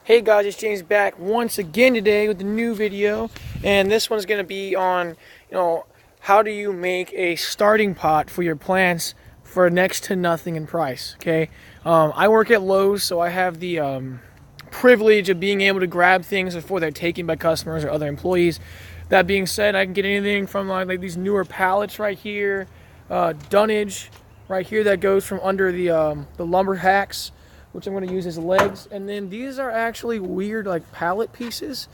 Hey guys, it's James back once again today with a new video, and this one's going to be on, how do you make a starting pot for your plants for next to nothing in price, okay? I work at Lowe's, so I have the privilege of being able to grab things before they're taken by customers or other employees. That being said, I can get anything from like these newer pallets right here, dunnage right here that goes from under the lumber hacks, which I'm going to use as legs. And then these are actually weird like pallet pieces,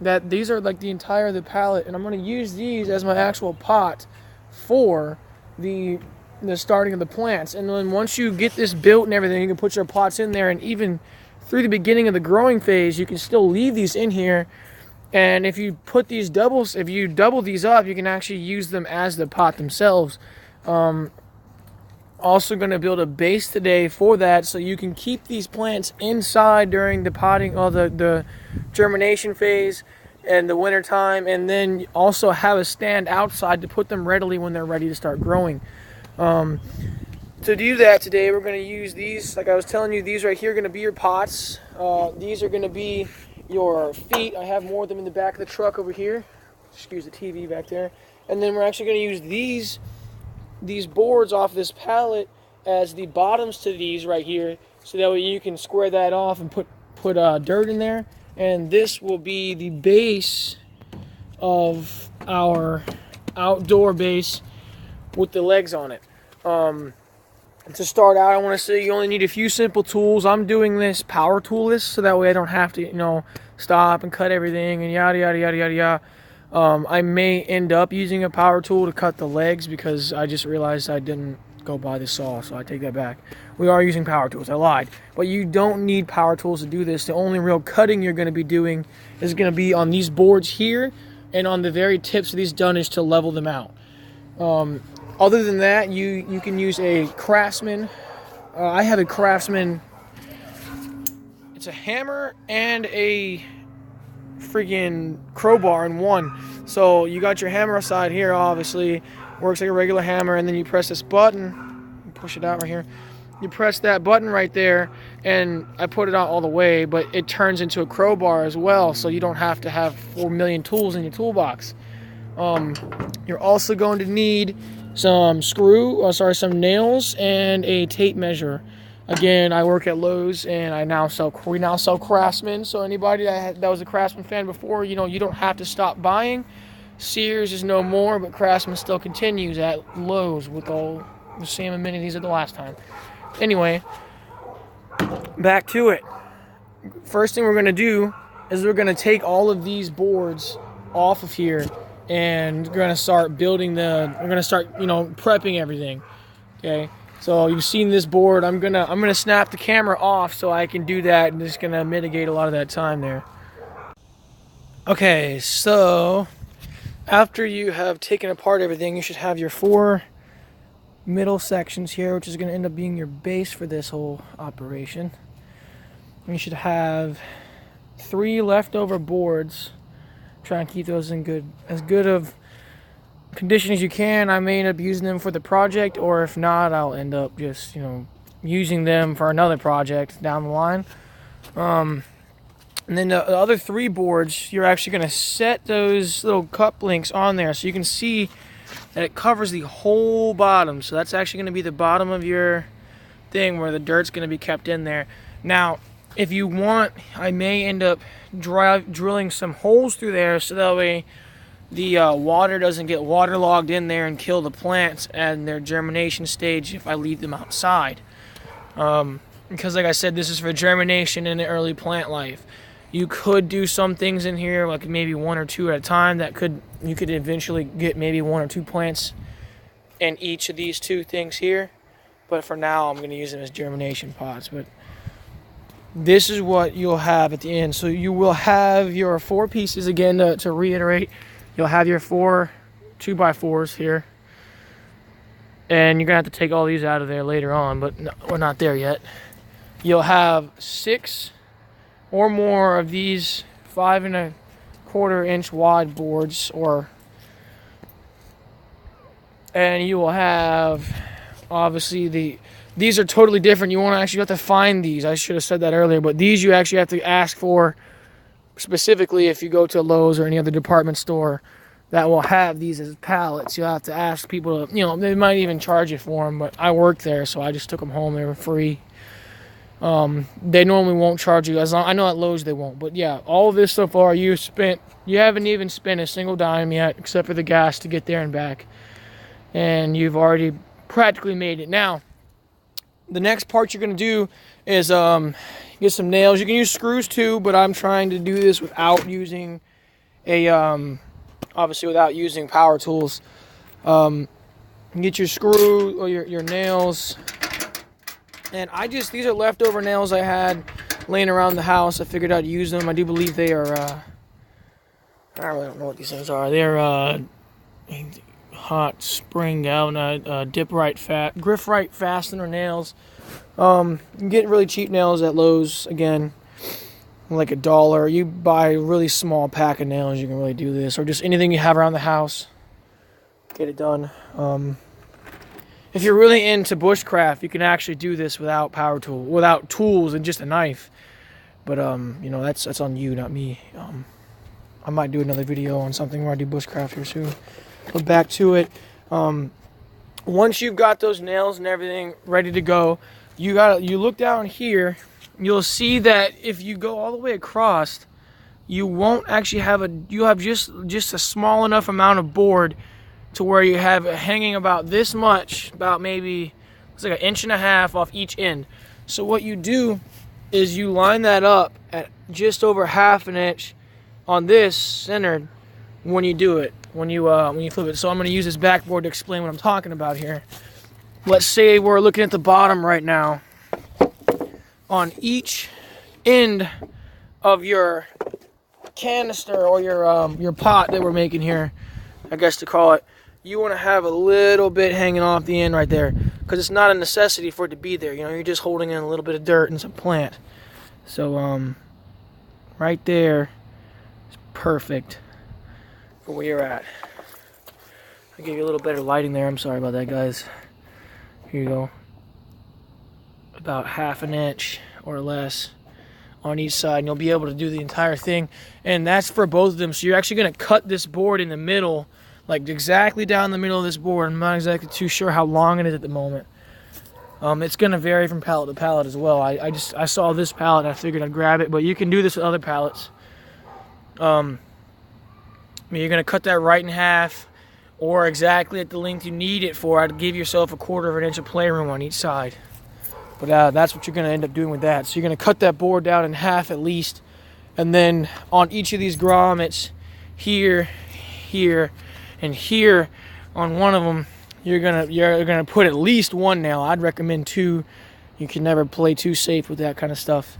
that these are like the entire of the pallet, and I'm going to use these as my actual pot for the starting of the plants. And then once you get this built and everything, you can put your pots in there, and even through the beginning of the growing phase you can still leave these in here. And if you put these if you double these up, you can actually use them as the pot themselves. Also going to build a base today for that, so you can keep these plants inside during the potting or the germination phase and the winter time, and then also have a stand outside to put them readily when they're ready to start growing. To do that today, we're going to use these, like I was telling you, these right here are going to be your pots. These are going to be your feet. I have more of them in the back of the truck over here. Excuse the TV back there. And then we're actually going to use these boards off this pallet as the bottoms to these right here, so that way you can square that off and put dirt in there, and this will be the base of our outdoor base with the legs on it. To start out, I want to say you only need a few simple tools. I'm doing this power toolless, so that way I don't have to stop and cut everything and yada yada yada yada yada. I may end up using a power tool to cut the legs, because I just realized I didn't go buy the saw, so I take that back. We are using power tools, I lied. But you don't need power tools to do this. The only real cutting you're going to be doing is going to be on these boards here and on the very tips of these dunnage to level them out. Other than that, you can use a Craftsman. I have a Craftsman. It's a hammer and a freaking crowbar in one. So you got your hammer side here, obviously works like a regular hammer, and then you press this button, push it out right here, you press that button right there, and I put it out all the way, but it turns into a crowbar as well, so you don't have to have 4 million tools in your toolbox. You're also going to need some some nails and a tape measure. Again, I work at Lowe's, and we now sell Craftsman. So anybody that was a Craftsman fan before, you don't have to stop buying. Sears is no more, but Craftsman still continues at Lowe's with all the same amenities as the last time. Anyway, back to it. First thing we're going to do is we're going to take all of these boards off of here, and we're going to start prepping everything. Okay. So you've seen this board. I'm gonna snap the camera off so I can do that, and just gonna mitigate a lot of that time there. Okay, so after you have taken apart everything, you should have your 4 middle sections here, which is gonna end up being your base for this whole operation. And you should have 3 leftover boards. Try and keep those in as good of condition as you can. I may end up using them for the project, or if not, I'll end up just using them for another project down the line. And then the other 3 boards, you're actually going to set those little cup links on there, so you can see that it covers the whole bottom. So that's actually going to be the bottom of your thing, where the dirt's going to be kept in there. Now, if you want, I may end up drilling some holes through there, so that way the water doesn't get waterlogged in there and kill the plants and their germination stage if I leave them outside. Because like I said, this is for germination in the early plant life. You could do some things in here, like maybe 1 or 2 at a time. You could eventually get maybe 1 or 2 plants in each of these 2 things here. But for now, I'm going to use them as germination pots. But this is what you'll have at the end. So you will have your 4 pieces, again, to reiterate. You'll have your 4 2x4s here, and you're gonna have to take all these out of there later on, but no, we're not there yet. You'll have 6 or more of these 5 1/4 inch wide boards, and you will have obviously These are totally different. You have to find these. I should have said that earlier, but these you actually have to ask for specifically if you go to Lowe's or any other department store that will have these as pallets. You'll have to ask people to, they might even charge you for them, but I worked there, so I just took them home. They were free. They normally won't charge you. I know at Lowe's they won't, but yeah, all of this so far you haven't even spent a single dime yet, except for the gas to get there and back, and you've already practically made it. Now, the next part you're gonna do is get some nails. You can use screws too, but I'm trying to do this without using obviously without using power tools. Get your screw or your nails. And these are leftover nails I had laying around the house. I figured I'd use them. I do believe they are, I really don't know what these things are. They're hot spring galvanized, grip right fastener nails. You can get really cheap nails at Lowe's, again, like $1. You buy a really small pack of nails, you can really do this. Or just anything you have around the house, get it done. If you're really into bushcraft, you can actually do this without without tools and just a knife. But that's on you, not me. I might do another video on something where I do bushcraft here soon. But back to it. Once you've got those nails and everything ready to go, you look down here. You'll see that if you go all the way across, you won't actually you have just a small enough amount of board to where you have it hanging about this much, about maybe it's like 1.5 inches off each end. So what you do is you line that up at just over 1/2 inch on this centered when you do it, when you flip it. So I'm going to use this backboard to explain what I'm talking about here. Let's say we're looking at the bottom right now. On each end of your canister or your pot that we're making here, I guess to call it, you want to have a little bit hanging off the end right there, because it's not a necessity for it to be there. You're just holding in a little bit of dirt and some plant. So right there is perfect for where you're at. I'll give you a little better lighting there. I'm sorry about that, guys. Here you go. About 1/2 inch or less on each side, and you'll be able to do the entire thing. And that's for both of them. So you're actually going to cut this board in the middle, like exactly down the middle of this board. I'm not exactly too sure how long it is at the moment. It's going to vary from pallet to pallet as well. I saw this pallet and I figured I'd grab it, but you can do this with other pallets. You're going to cut that right in half, or exactly at the length you need it for. I'd give yourself 1/4 inch of playroom on each side. But that's what you're going to end up doing with that. So you're going to cut that board down in half at least, and then on each of these grommets, here, here, and here, on one of them, you're gonna put at least one nail. I'd recommend 2. You can never play too safe with that kind of stuff.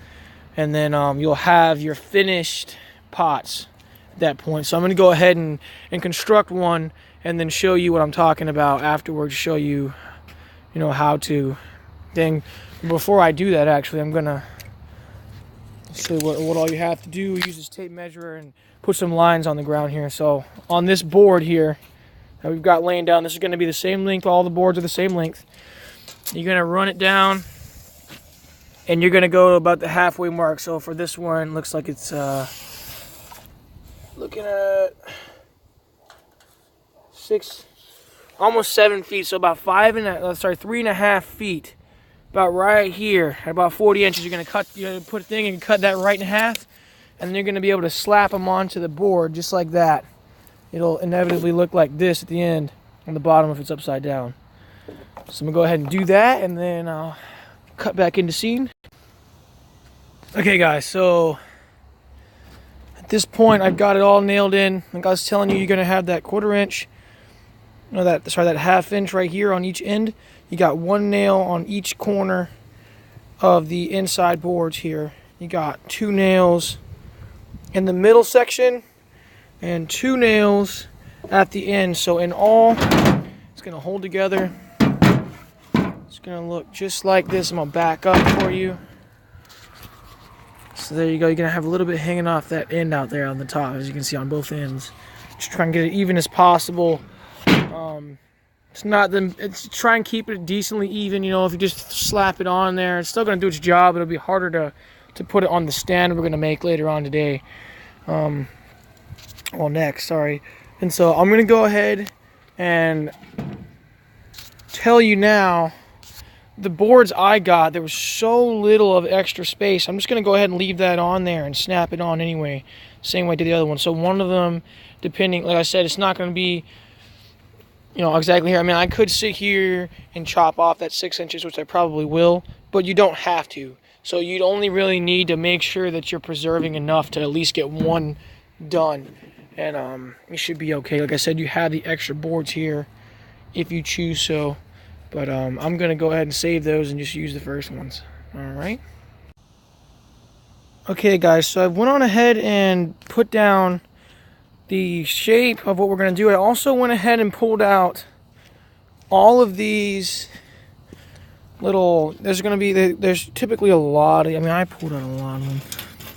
And then you'll have your finished pots at that point. So I'm gonna go ahead and construct one, and then show you what I'm talking about afterwards. Show you, how to. Then before I do that, actually, I'm gonna show you what all you have to do. Use this tape measure and put some lines on the ground here. So on this board here that we've got laying down, this is going to be the same length. All the boards are the same length. You're going to run it down, and you're going to go about the halfway mark. So for this one, looks like it's looking at almost 7 feet. So about 3.5 feet. About right here, at about 40 inches, you're going to put a thing and cut that right in half, and then you're going to be able to slap them onto the board just like that. It'll inevitably look like this at the end, on the bottom if it's upside down. So I'm going to go ahead and do that, and then I'll cut back into scene. Okay guys, so at this point I've got it all nailed in. Like I was telling you, you're going to have that 1/4 inch, that 1/2 inch right here on each end. You got one nail on each corner of the inside boards here. You got 2 nails in the middle section and 2 nails at the end. So in all, it's going to hold together. It's going to look just like this. I'm going to back up for you. So there you go. You're going to have a little bit hanging off that end out there on the top, as you can see on both ends. Just try and get it even as possible. It's not the. It's try and keep it decently even. You know, if you just slap it on there, it's still gonna do its job. It'll be harder to put it on the stand we're gonna make later on today. Well, next, sorry. And so I'm gonna go ahead and tell you now. The boards I got, there was so little of extra space. I'm just going to go ahead and leave that on there and snap it on anyway. Same way I did the other one. So one of them, depending, like I said, it's not going to be, you know, exactly here. I mean, I could sit here and chop off that 6 inches, which I probably will, but you don't have to. So you'd only really need to make sure that you're preserving enough to at least get one done. And you should be okay. Like I said, you have the extra boards here if you choose so. But I'm going to go ahead and save those and just use the first ones. All right. Okay, guys, so I went on ahead and put down the shape of what we're going to do. I also went ahead and pulled out all of these little, there's typically a lot of, I mean, I pulled out a lot of them.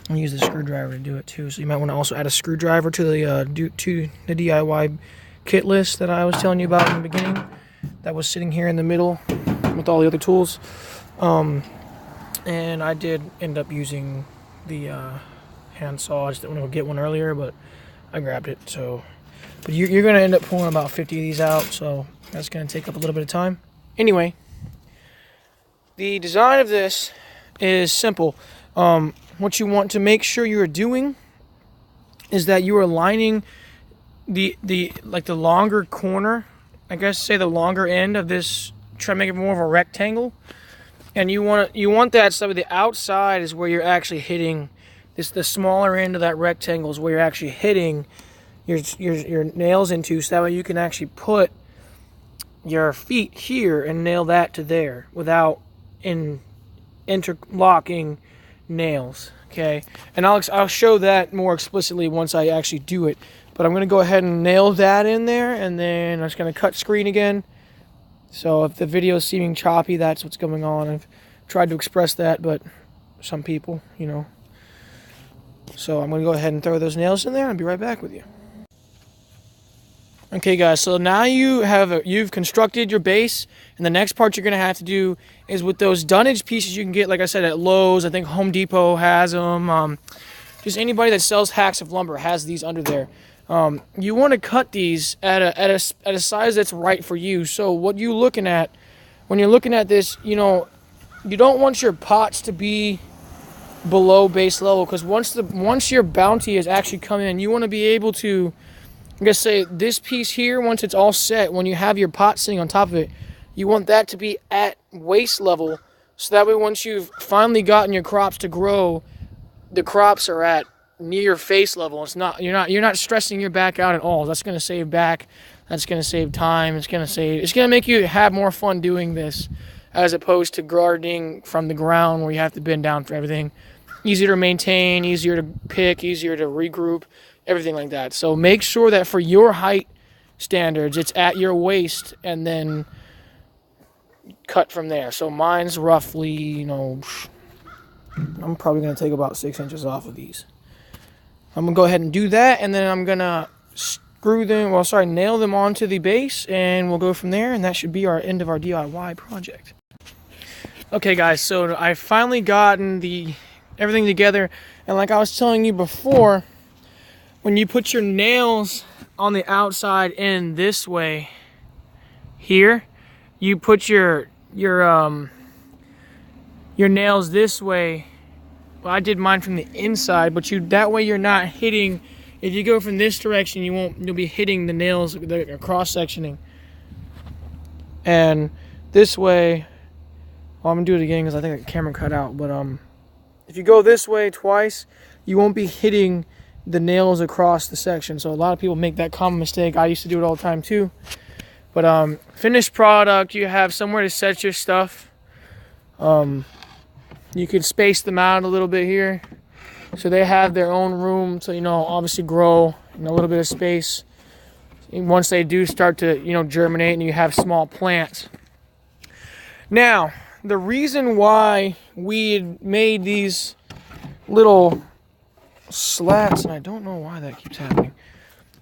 I'm going to use the screwdriver to do it too. So you might want to also add a screwdriver to the DIY kit list that I was telling you about in the beginning. That was sitting here in the middle with all the other tools. And I did end up using the hand saw. I just didn't want to get one earlier, but I grabbed it. So, but you're going to end up pulling about 50 of these out, so that's going to take up a little bit of time. Anyway, the design of this is simple. What you want to make sure you're doing is that you are lining the longer corner, I guess say the longer end of this, try to make it more of a rectangle. And you want that so the outside is where you're actually hitting this, the smaller end of that rectangle is where you're actually hitting your nails into, so that way you can actually put your feet here and nail that to there without interlocking nails. Okay, and I'll show that more explicitly once I actually do it. But I'm going to go ahead and nail that in there, and then I'm just going to cut screen again. So if the video is seeming choppy, that's what's going on. I've tried to express that, but some people, you know. So I'm going to go ahead and throw those nails in there, and I'll be right back with you. Okay, guys, so now you've constructed your base, and the next part you're going to have to do is with those dunnage pieces you can get, like I said, at Lowe's. I think Home Depot has them. Just anybody that sells hacks of lumber has these under there. You want to cut these at a size that's right for you. So what you're looking at when you're looking at this, you know, you don't want your pots to be below base level, because once your bounty is actually coming in, you want to be able to, I'm gonna say this piece here, once it's all set, when you have your pot sitting on top of it, you want that to be at waist level, so that way once you've finally gotten your crops to grow, the crops are at near your face level. It's not, you're not stressing your back out at all. That's going to save back. That's going to save time. It's going to make you have more fun doing this, as opposed to gardening from the ground where you have to bend down for everything. Easier to maintain, easier to pick, easier to regroup, everything like that. So make sure that for your height standards, it's at your waist, and then cut from there. So mine's roughly, you know, I'm probably going to take about 6 inches off of these. I'm going to go ahead and do that, and then I'm going to nail them onto the base, and we'll go from there, and that should be our end of our DIY project. Okay, guys, so I finally gotten everything together, and like I was telling you before, when you put your nails on the outside in this way here, you put your nails this way. Well, I did mine from the inside, but that way you're not hitting. If you go from this direction, you'll be hitting the nails that are cross-sectioning. And this way, well, I'm gonna do it again because I think the camera cut out. But if you go this way twice, you won't be hitting the nails across the section. So a lot of people make that common mistake. I used to do it all the time too. But finished product, you have somewhere to set your stuff. You could space them out a little bit here, so they have their own room to, obviously grow in a little bit of space. And once they do start to, germinate, and you have small plants. Now, the reason why we had made these little slats, and I don't know why that keeps happening.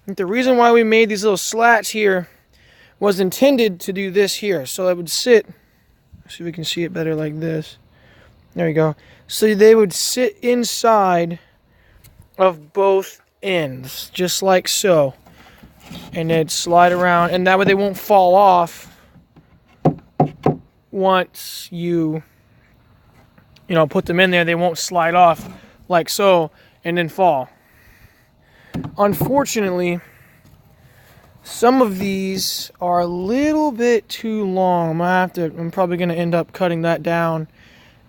The reason why we made these little slats here was intended to do this here. So it would sit, see if we can see it better like this. There you go. So they would sit inside of both ends, just like so. And they'd slide around, and that way they won't fall off once you put them in there. They won't slide off like so and then fall. Unfortunately, some of these are a little bit too long. I'm probably gonna end up cutting that down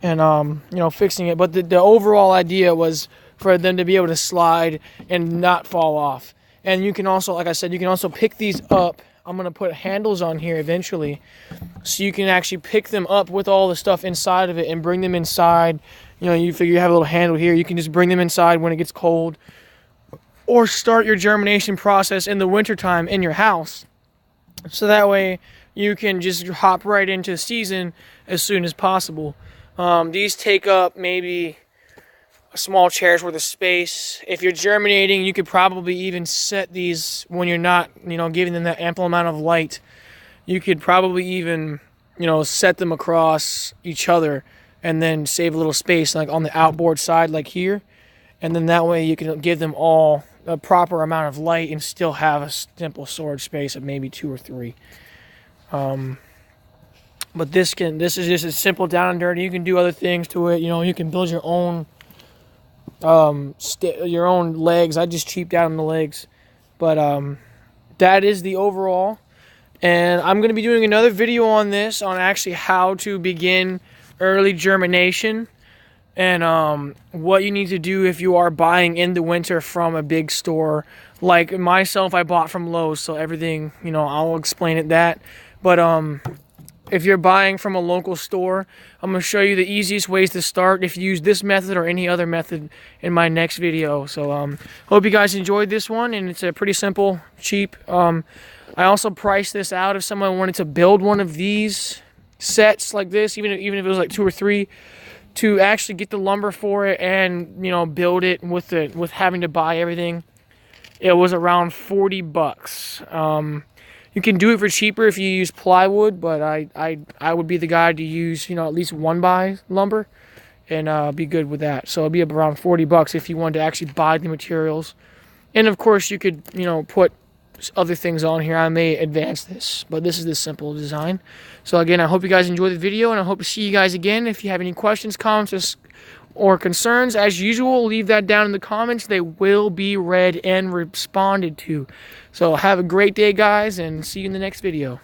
and fixing it. But the overall idea was for them to be able to slide and not fall off. And you can also, like I said, you can also pick these up. I'm gonna put handles on here eventually, so you can actually pick them up with all the stuff inside of it and bring them inside. You figure you have a little handle here. You can just bring them inside when it gets cold, or start your germination process in the wintertime in your house. So that way you can just hop right into the season as soon as possible. These take up maybe a small chair's worth of space. If you're germinating, you could probably even set these when you're not, giving them that ample amount of light. You could probably even, set them across each other and then save a little space, like on the outboard side, like here. And then that way you can give them all a proper amount of light and still have a simple storage space of maybe 2 or 3. But this is just a simple down and dirty. You can do other things to it. You can build your own legs. I just cheaped out on the legs, but that is the overall. And I'm going to be doing another video on this, on actually how to begin early germination and what you need to do if you are buying in the winter from a big store. Like myself, I bought from Lowe's, so everything, I'll explain it that. But if you're buying from a local store, I'm going to show you the easiest ways to start if you use this method or any other method in my next video. So hope you guys enjoyed this one, and it's a pretty simple, cheap. I also priced this out if someone wanted to build one of these sets like this, even if it was like 2 or 3, to actually get the lumber for it and build it with having to buy everything. It was around $40. You can do it for cheaper if you use plywood, but I would be the guy to use at least 1x lumber and be good with that. So it'd be around $40 if you wanted to actually buy the materials. And of course you could put other things on here. I may advance this, but this is the simple design. So again, I hope you guys enjoyed the video, and I hope to see you guys again. If you have any questions, comments, or concerns, as usual, leave that down in the comments. They will be read and responded to. So have a great day, guys, and see you in the next video.